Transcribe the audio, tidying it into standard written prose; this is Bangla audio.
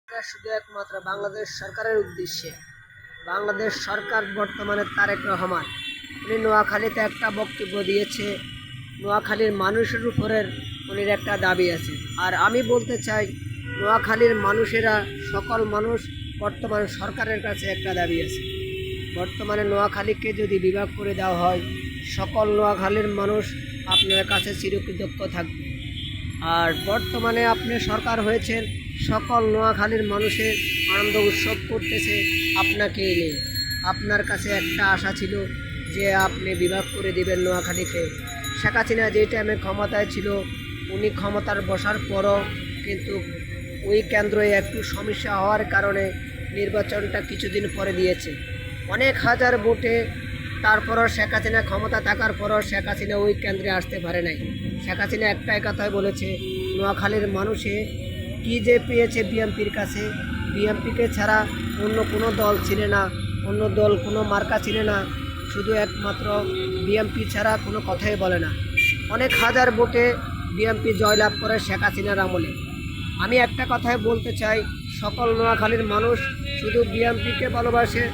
এটা শুধু একমাত্র বাংলাদেশ সরকারের উদ্দেশ্যে। বাংলাদেশ সরকার বর্তমানে তারেক রহমান উনি নোয়াখালীতে একটা বক্তব্য দিয়েছে। নোয়াখালীর মানুষের উপরের উনির একটা দাবি আছে। আর আমি বলতে চাই, নোয়াখালীর মানুষেরা সকল মানুষ বর্তমান সরকারের কাছে একটা দাবি আছে। বর্তমানে নোয়াখালীকে যদি বিভাগ করে দেওয়া হয়, সকল নোয়াখালীর মানুষ আপনার কাছে চিরকৃতজ্ঞ থাকবে। আর বর্তমানে আপনি সরকার হয়েছেন, সকল নোয়াখালীর মানুষের আনন্দ উৎসব করতেছে আপনাকে এনে। আপনার কাছে একটা আশা ছিল যে আপনি বিভাগ করে দিবেন নোয়াখালীকে। শেখ হাসিনা যেই টাইমে ক্ষমতায় ছিল, উনি ক্ষমতার বসার পরও কিন্তু ওই কেন্দ্রে একটু সমস্যা হওয়ার কারণে নির্বাচনটা কিছুদিন পরে দিয়েছে, অনেক হাজার ভোটে। তারপরও শেখ হাসিনা ক্ষমতা থাকার পরও শেখ হাসিনা ওই কেন্দ্রে আসতে পারে নাই। শেখ হাসিনা একটাই কথাই বলেছে, নোয়াখালীর মানুষে কী যে পেয়েছে বিএনপির কাছে, বিএনপিকে ছাড়া অন্য কোনো দল ছিল না, অন্য দল কোনো মার্কা ছিল না, শুধু একমাত্র বিএনপি ছাড়া কোনো কথাই বলে না। অনেক হাজার ভোটে বিএনপি জয়লাভ করে শেখ হাসিনার আমলে। আমি একটা কথাই বলতে চাই, সকল নোয়াখালীর মানুষ শুধু বিএনপিকে ভালোবাসে,